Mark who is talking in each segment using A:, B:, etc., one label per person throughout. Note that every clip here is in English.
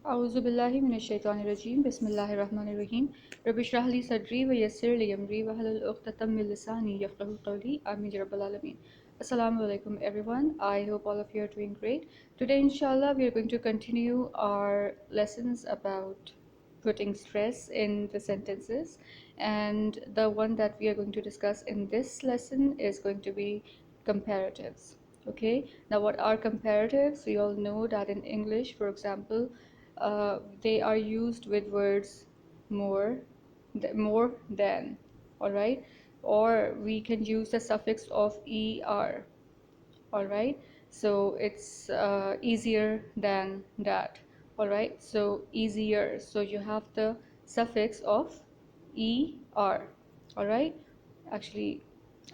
A: أعوذ بالله من الشيطان الرجيم بسم الله الرحمن الرحيم رب اشرح لي صدري ويسر لي أمري واحلل عقدة من لساني يفقهوا قولي آمين يا رب العالمين. Assalamu alaikum everyone. I hope all of you are doing great. Today inshallah we are going to continue our lessons about putting stress in the sentences, and the one that we are going to discuss in this lesson is going to be comparatives. Okay, now what are comparatives? We all know that in English, for example, they are used with words more, more than, all right, or we can use the suffix of er, all right. So it's easier than that, all right. So easier, so you have the suffix of er, all right, actually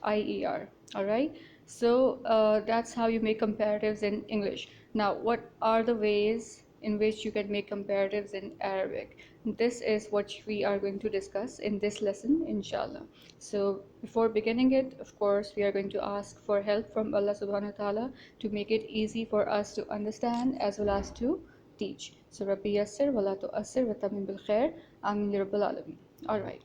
A: ier, all right. So that's how you make comparatives in English. Now what are the ways in which you can make comparatives in Arabic? This is what we are going to discuss in this lesson inshallah. So before beginning it, of course, we are going to ask for help from Allah subhanahu wa ta'ala to make it easy for us to understand as well as to teach. So Rabbi yassir wa la tu'assir wa tamim bil khair, amin ya rabbal alamin. All right.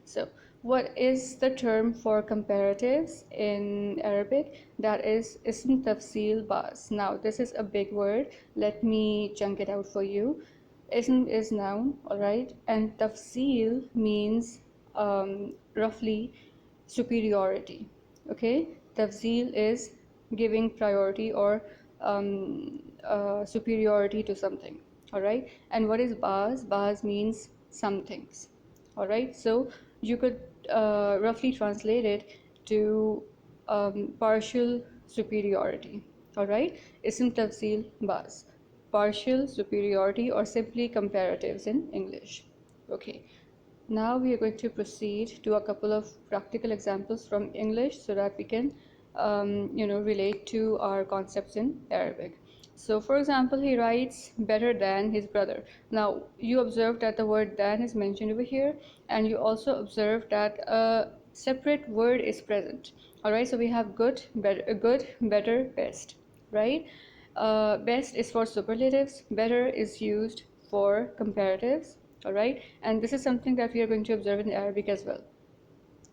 A: So what is the term for comparatives in Arabic? That is ism tafsil bas. Now this is a big word. Let me chunk it out for you. Ism is noun, all right, and tafsil means roughly superiority. Okay, tafsil is giving priority or superiority to something, all right. And what is bas? Bas means some things, all right. So you could roughly translate it to partial superiority, all right. Ism tafsil bas, partial superiority, or simply comparatives in English. Okay, now we are going to proceed to a couple of practical examples from English so that we can relate to our concepts in Arabic. So for example, he writes better than his brother. Now you observe that the word than is mentioned over here, and you also observe that a separate word is present. All right, so we have good, better, best, right? Best is for superlatives, better is used for comparatives, all right. And this is something that we are going to observe in Arabic as well.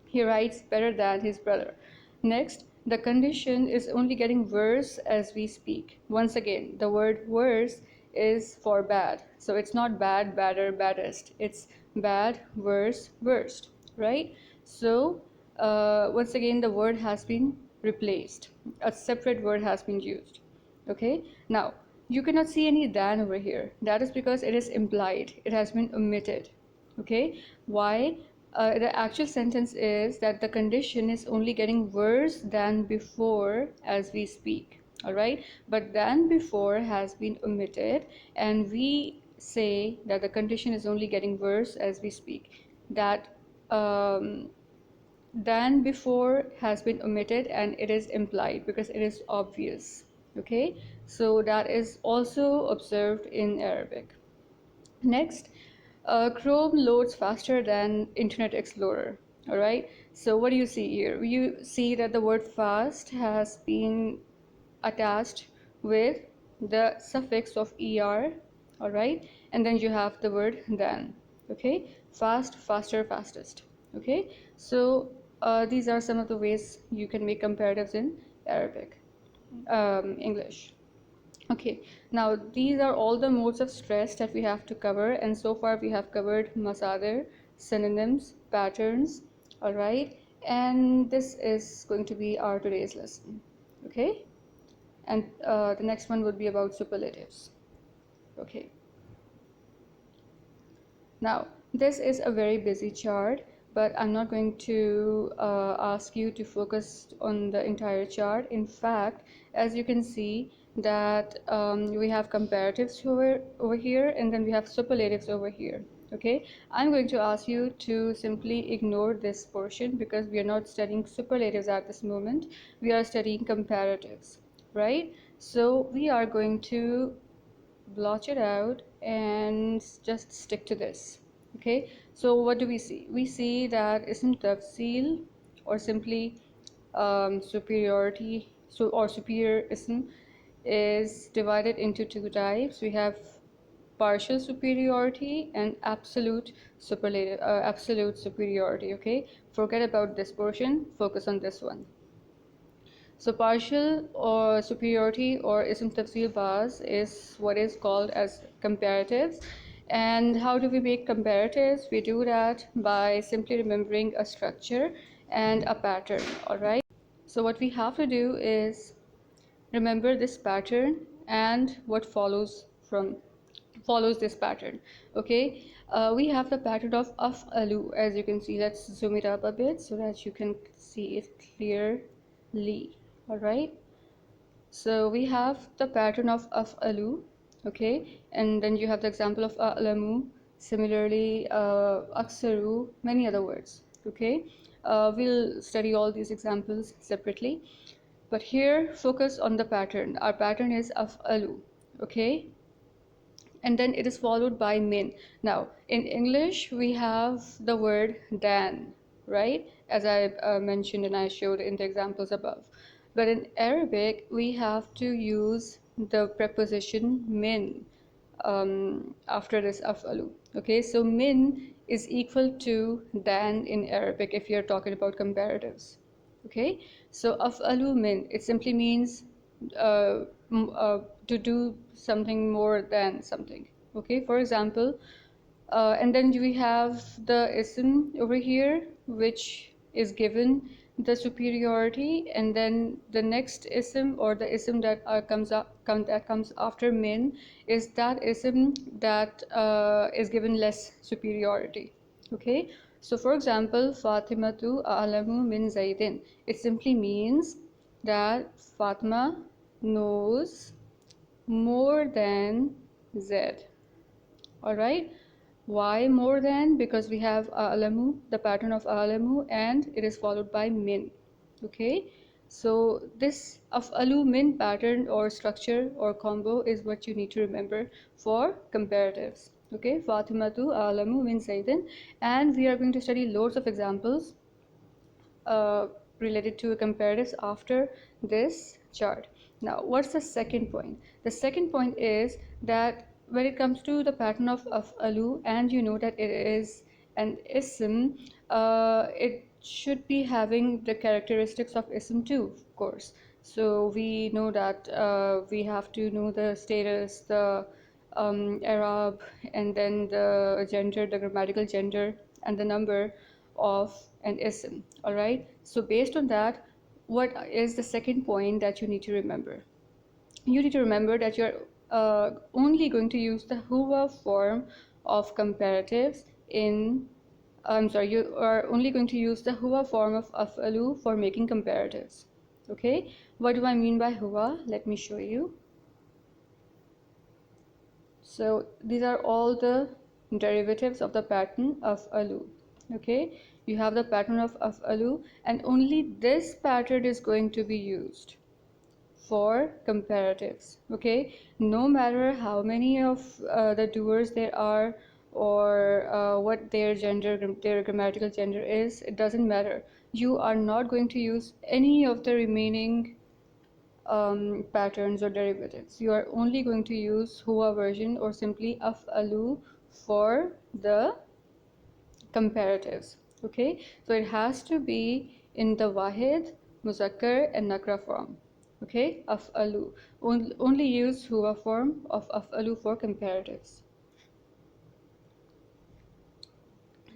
A: He writes better than his brother. Next, the condition is only getting worse as we speak. Once again, the word worse is for bad, so it's not bad, badder, baddest, it's bad, worse, worst, right? So once again the word has been replaced, a separate word has been used. Okay, now you cannot see any than over here. That is because it is implied, it has been omitted. Okay, why? The actual sentence is that the condition is only getting worse than before as we speak, all right. But than before has been omitted, and we say that the condition is only getting worse as we speak. That than before has been omitted, and it is implied because it is obvious. Okay, so that is also observed in Arabic. Next, Chrome loads faster than Internet Explorer, all right. So what do you see here? You see that the word fast has been attached with the suffix of er, all right, and then you have the word than. Okay, fast, faster, fastest. Okay, so these are some of the ways you can make comparatives in Arabic, English. Okay, now these are all the modes of stress that we have to cover, and so far we have covered masadir, synonyms, patterns, all right, and this is going to be our today's lesson. Okay, and the next one would be about superlatives. Okay, now this is a very busy chart, but I'm not going to ask you to focus on the entire chart. In fact, as you can see that we have comparatives over here, and then we have superlatives over here. Okay, I'm going to ask you to simply ignore this portion because we are not studying superlatives at this moment. We are studying comparatives, right? So we are going to blotch it out and just stick to this. Okay, so what do we see? We see that ism tafsil, or simply superiority, or superior ism, is divided into two types. We have partial superiority and absolute superiority. Okay, forget about this portion, focus on this one. So partial or superiority or ism tafsil baz is what is called as comparatives. And how do we make comparatives? We do that by simply remembering a structure and a pattern. All right, so what we have to do is remember this pattern and what follows this pattern. Okay, we have the pattern of af'alu, as you can see. Let's zoom it up a bit so that you can see it clearly. All right, so we have the pattern of af'alu. Okay, and then you have the example of a'lamu, similarly aksaru, many other words. Okay, we'll study all these examples separately, but here focus on the pattern. Our pattern is af'alu. Okay, and then it is followed by min. Now in English we have the word dan, right, as I mentioned and I showed in the examples above. But in Arabic we have to use the preposition min after this af'alu. Okay, so min is equal to dan in Arabic if you're talking about comparatives. Okay, so af'alu min, it simply means to do something more than something. Okay, for example, and then we have the ism over here, which is given the superiority, and then the next ism or the ism that comes after min is that ism that is given less superiority. Okay, so for example, Fatimatu a'lamu min Zaidin, it simply means that Fatima knows more than Z. All right, why more than? Because we have a'lamu, the pattern of a'lamu, and it is followed by min. Okay, so this af'alu min pattern or structure or combo is what you need to remember for comparatives. Okay, Fatimatu a'lamu min Zaidin, and we are going to study loads of examples related to comparatives after this chart. Now, what's the second point? The second point is that when it comes to the pattern of af'alu, and you know that it is an ism, it should be having the characteristics of ism too, of course. So we know that we have to know the status, the Arab, and then the gender, the grammatical gender, and the number of an ism. All right, so based on that, what is the second point that you need to remember? You need to remember that you're only going to use the huwa form of comparatives in you are only going to use the huwa form of af'alu for making comparatives. Okay, what do I mean by huwa? Let me show you. So these are all the derivatives of the pattern of alu. Okay, you have the pattern of af'alu, and only this pattern is going to be used for comparatives. Okay, no matter how many of the doers there are, or what their gender, their grammatical gender is, it doesn't matter. You are not going to use any of the remaining patterns or derivatives. You are only going to use huwa version or simply af'alu for the comparatives. Okay, so it has to be in the wahid, muzakkar and nakra form. Okay, af'alu. Only use huwa form of af'alu for comparatives.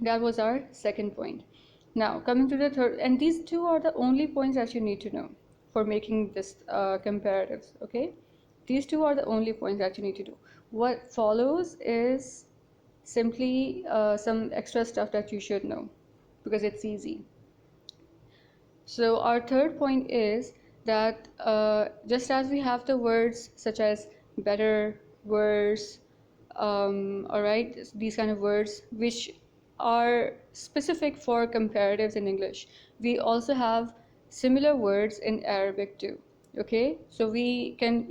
A: That was our second point. Now coming to the third, and these two are the only points that you need to know for making this comparatives. Okay, these two are the only points that you need to do. What follows is simply some extra stuff that you should know because it's easy. So our third point is that just as we have the words such as better, worse, all right, these kind of words which are specific for comparatives in English, we also have similar words in Arabic too. Okay, so we can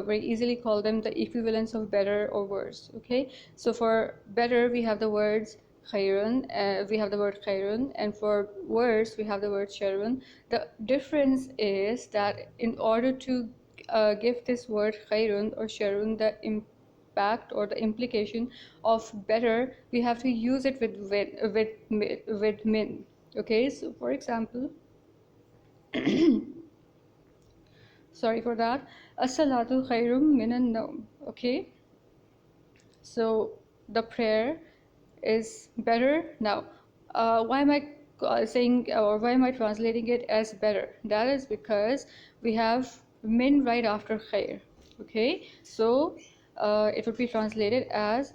A: very easily call them the equivalents of better or worse. Okay, so for better we have the words khairun, we have the word khairun, and for worse we have the word sharrun. The difference is that in order to give this word khairun or sharrun the impact or the implication of better, we have to use it with min. Okay, so for example, sorry for that, as-salatu khairum minan nawm. Okay, so the prayer is better. Now, why am I saying, or why am I translating it as better? That is because we have min right after khair. Okay, so it would be translated as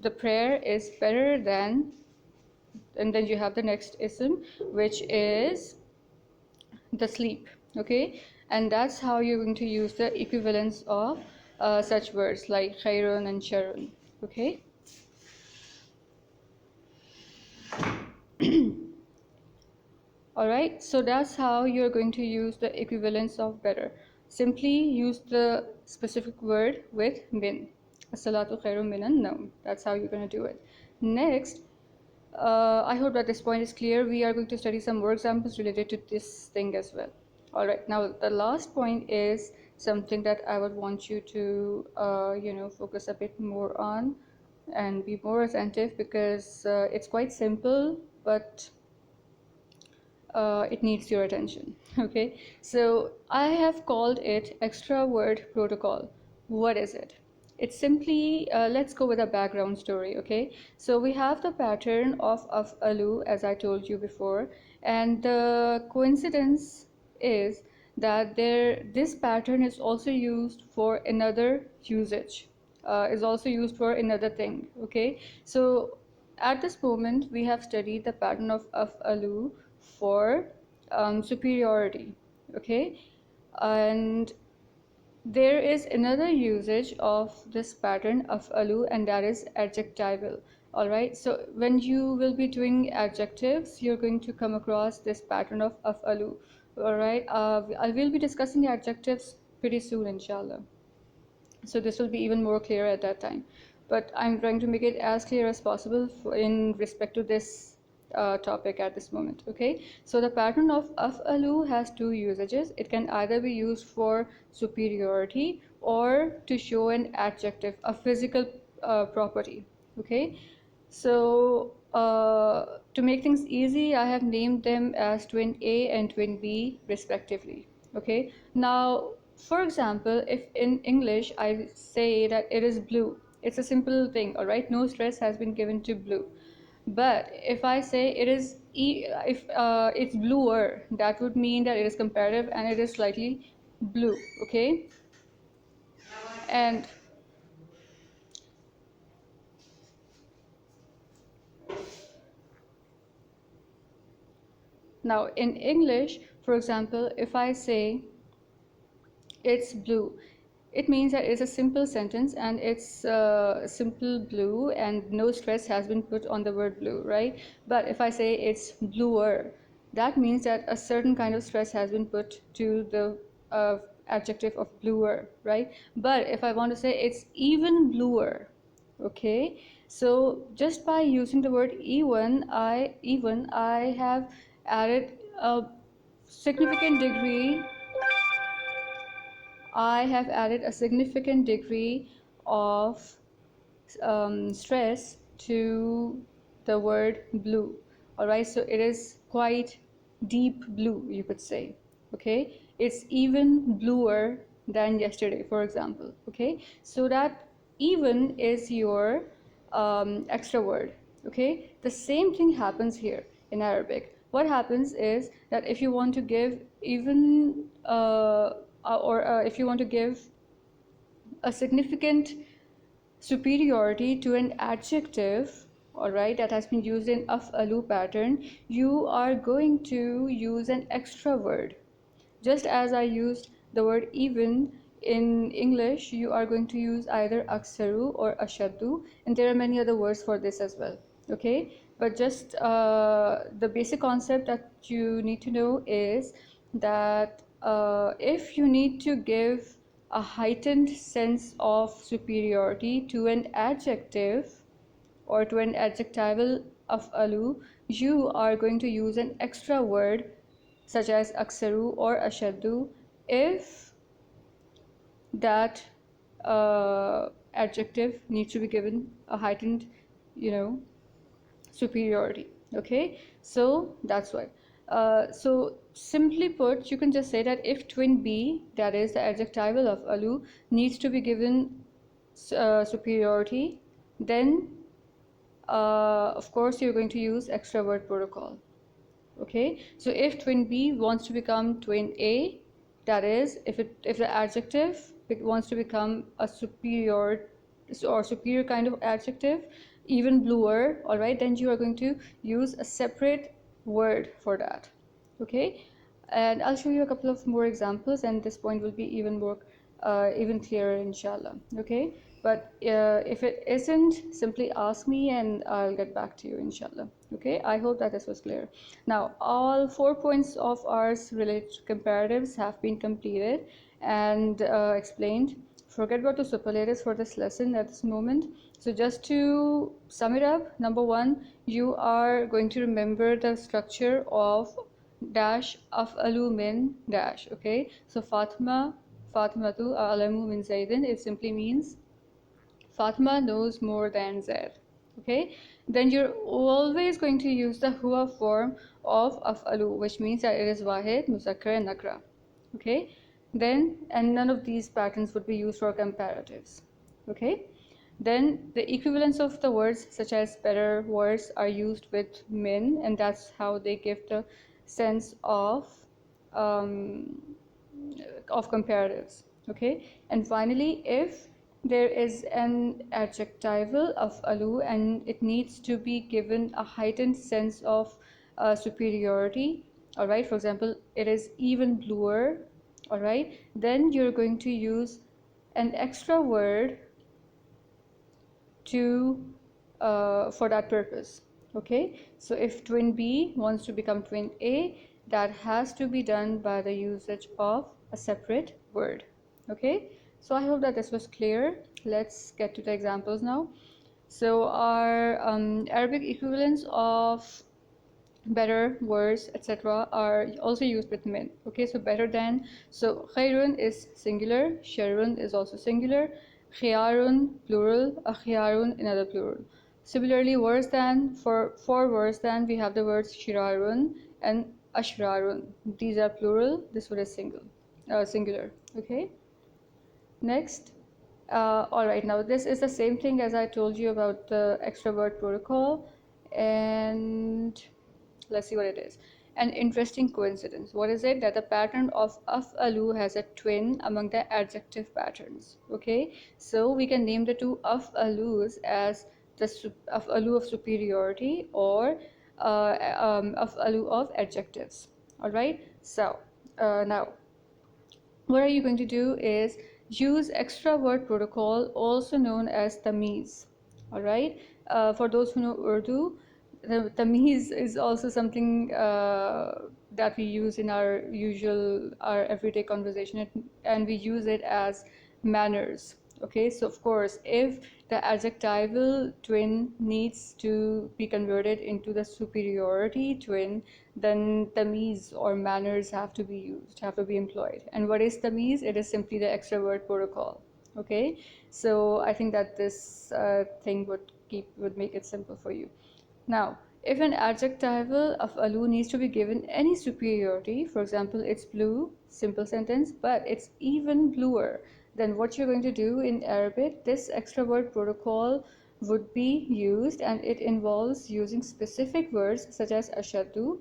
A: the prayer is better than, and then you have the next ism, which is the sleep. Okay, and that's how you're going to use the equivalence of such words like khairun and sharun. Okay. Alright, so that's how you're going to use the equivalence of better. Simply use the specific word with min. As-salatu khairum minan nawm. That's how you're going to do it. Next, I hope that this point is clear. We are going to study some more examples related to this thing as well. Alright, now the last point is something that I would want you to focus a bit more on and be more attentive, because it's quite simple, but it needs your attention. Okay, so I have called it extra word protocol. What is it? It's simply, let's go with a background story. Okay, so we have the pattern of alu, as I told you before, and the coincidence is that this pattern is also used for another usage, is also used for another thing. Okay, so at this moment we have studied the pattern of alu for superiority. Okay, and there is another usage of this pattern of alu, and that is adjectival. All right, so when you will be doing adjectives, you're going to come across this pattern of alu. All right, I will be discussing adjectives pretty soon, inshallah, so this will be even more clear at that time, but I'm trying to make it as clear as possible in respect to this topic at this moment. Okay, so the pattern of alu has two usages. It can either be used for superiority or to show an adjective, a physical property. Okay, so to make things easy, I have named them as twin A and twin B respectively. Okay, now for example, if in English I say that it is blue, it's a simple thing. All right, no stress has been given to blue. But if I say it is if it's bluer, that would mean that it is comparative and it is slightly blue. Okay, and now in English, for example, if I say it's blue, it means that it's a simple sentence and it's simple blue and no stress has been put on the word blue, right? But if I say it's bluer, that means that a certain kind of stress has been put to the adjective of bluer, right? But if I want to say it's even bluer, okay, so just by using the word I have added a significant degree I have added a significant degree of stress to the word blue. All right, so it is quite deep blue, you could say. Okay, it's even bluer than yesterday, for example. Okay, so that even is your extra word. Okay, the same thing happens here in Arabic. What happens is that if you want to give even if you want to give a significant superiority to an adjective, all right, that has been used in alu pattern, you are going to use an extra word. Just as I used the word even in English, you are going to use either aksaru or ashaddu, and there are many other words for this as well. Okay, but just the basic concept that you need to know is that if you need to give a heightened sense of superiority to an adjective or to an adjectival of alu, you are going to use an extra word such as aksaru or ashaddu if that adjective needs to be given a heightened, superiority. Okay, so that's why. So simply put, you can just say that if twin B, that is the adjectival of alu, needs to be given superiority, then of course you're going to use extra word protocol. Okay, so if twin B wants to become twin A, that is, if the adjective wants to become a superior or superior kind of adjective, even bluer, all right, then you are going to use a separate word for that. Okay, and I'll show you a couple of more examples, and this point will be even more even clearer, inshallah. Okay, but if it isn't, simply ask me and I'll get back to you, inshallah. Okay, I hope that this was clear. Now, all 4 points of ours related to comparatives have been completed and explained. Forget about the superlatives for this lesson at this moment. So just to sum it up, number one, you are going to remember the structure of dash af'alu min dash. Okay, so Fatimatu a'lamu min Zaidin, it simply means Fatima knows more than Zaid. Okay, then you're always going to use the huwa form of af'alu, which means that it is wahid, muzakkar and nakra. Okay, then, and none of these patterns would be used for comparatives. Okay, then the equivalents of the words such as better words are used with min, and that's how they give the sense of comparatives. Okay, and finally, if there is an adjectival of alu and it needs to be given a heightened sense of superiority, all right, for example, it is even bluer, all right, then you're going to use an extra word to for that purpose. Okay, so if twin B wants to become twin A, that has to be done by the usage of a separate word. Okay, so I hope that this was clear. Let's get to the examples now. So our Arabic equivalents of better, worse, etc. are also used with min. Okay, so better than, so khairun is singular, sharrun is also singular, khiyarun plural, akhyarun another plural. Similarly, worse than, for worse than, we have the words shirarun and ashrarun. These are plural, this one is singular. Okay, next. All right, now this is the same thing as I told you about the extra word protocol, and let's see what it is. An interesting coincidence. What is it? That the pattern of af'alu has a twin among the adjective patterns. Okay, so we can name the two af'alus as the af'alu of superiority or af'alu of adjectives. All right, so now what are you going to do is use extra word protocol, also known as tamiz. All right, for those who know Urdu, the tamiz is also something that we use in our everyday conversation, and we use it as manners. Okay, so of course, if the adjectival twin needs to be converted into the superiority twin, then tamiz or manners have to be employed. And what is tamiz? It is simply the extra word protocol. Okay, so I think that this thing would make it simple for you. Now, if an adjectival of alu needs to be given any superiority, for example, it's blue, simple sentence, but it's even bluer, then what you're going to do in Arabic, this extra word protocol would be used, and it involves using specific words such as ashadu,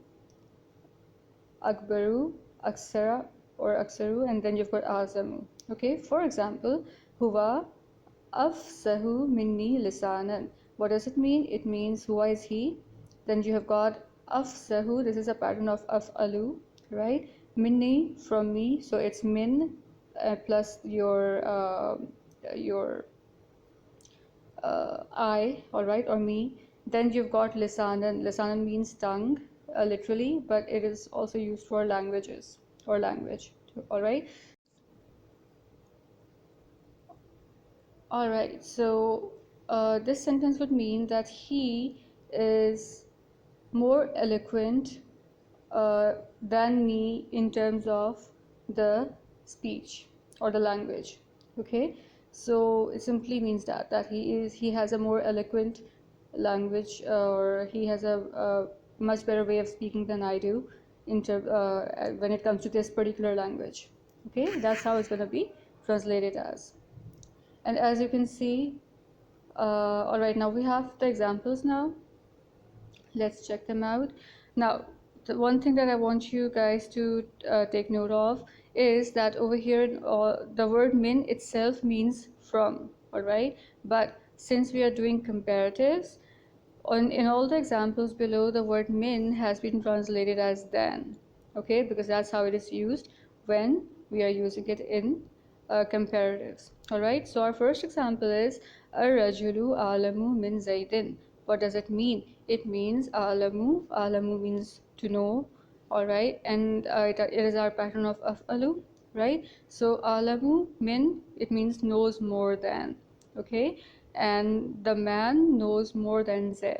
A: akbaru, aksara or aksaru, and then you've got azamu. Okay, for example, huwa afsahu minni lisanan. What does it mean? It means huwa is he. Then you have got afsahu, this is a pattern of af'alu, right? Minni, from me, so it's min plus your I, all right, or me. Then you've got lisanan. Lisanan means tongue, literally, but it is also used for languages or language. All right. All right. So this sentence would mean that he is more eloquent than me in terms of the speech or the language. Okay, So it simply means that he has a more eloquent language, or he has a much better way of speaking than I do when it comes to this particular language. Okay, that's how it's going to be translated as. And as you can see, all right, now we have the examples now. Let's check them out. Now, the one thing that I want you guys to take note of is that over here, the word min itself means from, all right? But since we are doing comparatives, in all the examples below, the word min has been translated as than, okay? Because that's how it is used when we are using it in comparatives, all right? So our first example is ar-rajulu alamu min zaidin. What does it mean? It means alamu means to know, all right? And it is our pattern of af'alu, right? So alamu min, it means knows more than, okay? And the man knows more than Z.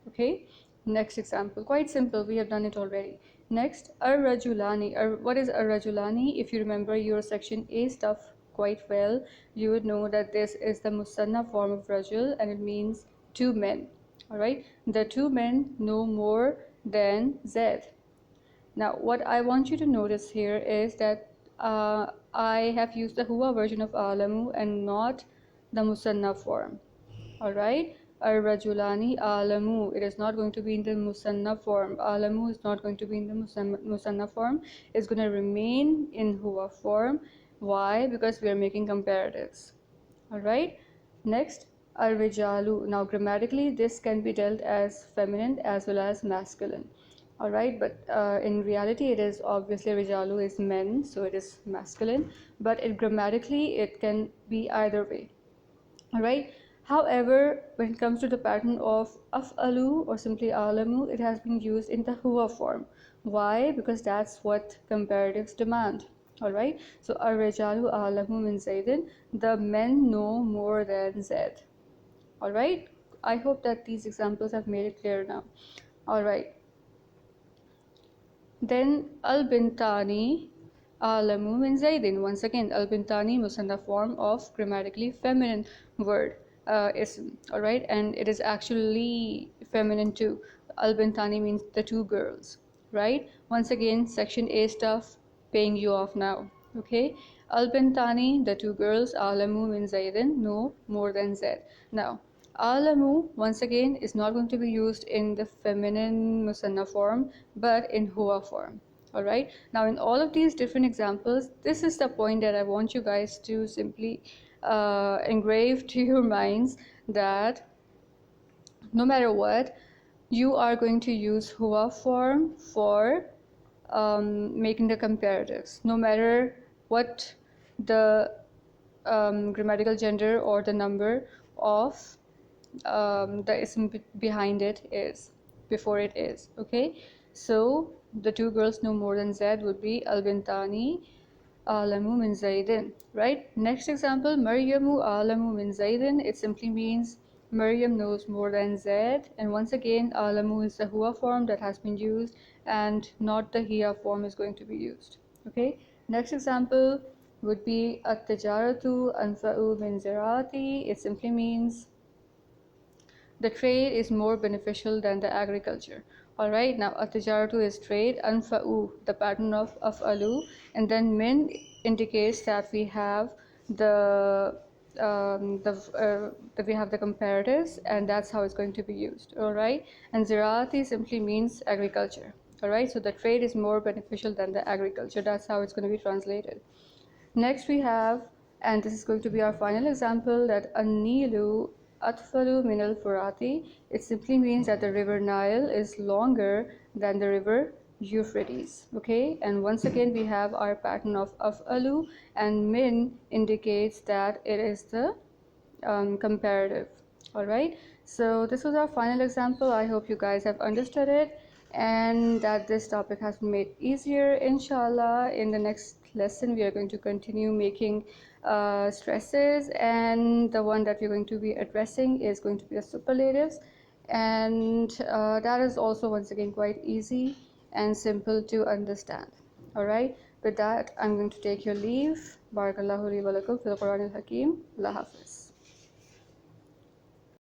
A: Okay, next example, quite simple, we have done it already. Next, ar-rajulani. What is ar-rajulani? If you remember your section A stuff quite well, you would know that this is the musanna form of rajul, and it means two men. All right, the two men know more than Z. Now, what I want you to notice here is that I have used the huwa version of alamu and not the musanna form. All right, ar-rajulani alamu. It is not going to be in the musanna form. Alamu is not going to be in the musanna form. It's going to remain in huwa form. Why? Because we are making comparatives. All right. Next, ar-rijalu. Now, grammatically, this can be dealt as feminine as well as masculine. All right, but in reality, it is obviously rijalu is men, so it is masculine. But grammatically, it can be either way. All right. However, when it comes to the pattern of af'alu or simply alamu, it has been used in the huwa form. Why? Because that's what comparatives demand. All right. So ar-rijalu alamu min zaidin. The men know more than Z. All right. I hope that these examples have made it clear now. All right. Then al-bintani alamu min zaidin. Once again, al-bintani musanna form of grammatically feminine word ism. All right, and it is actually feminine too. Al-bintani means the two girls, right? Once again, section A stuff paying you off now. Okay, al-bintani, the two girls, alamu min zaidin, know more than Z. Now, alamu, once again, is not going to be used in the feminine musanna form, but in huwa form. All right. Now, in all of these different examples, this is the point that I want you guys to simply engrave to your minds, that no matter what, you are going to use huwa form for making the comparatives, no matter what the grammatical gender or the number of the ism behind it is, before it is. Okay, so the two girls know more than Z would be al-bintani alamu min zaidin, right? Next example, Maryamu alamu min zaidin. It simply means Maryam knows more than Z, and once again, alamu is the huwa form that has been used, and not the hiya form is going to be used. Okay, next example would be at-tijaratu anfa'u min ziraati. It simply means the trade is more beneficial than the agriculture. All right, now at-tijaratu is trade, anfa'u, the pattern of af'alu, and then min indicates that we have we have the comparatives, and that's how it's going to be used. All right, and ziraati simply means agriculture. All right, so the trade is more beneficial than the agriculture. That's how it's going to be translated. Next we have, and this is going to be our final example, that an-Nilu atfalu min al-Furati. It simply means that the river Nile is longer than the river Euphrates. Okay, and once again we have our pattern of af'alu, and min indicates that it is the comparative. All right, so this was our final example. I hope you guys have understood it, and that this topic has been made easier, inshallah. In the next lesson, we are going to continue making stresses, and the one that we're going to be addressing is going to be the superlatives, and that is also once again quite easy and simple to understand. All right, With that, I'm going to take your leave. Barakallahu li wa lakum fil Qur'an al-Hakim. Allah Hafiz.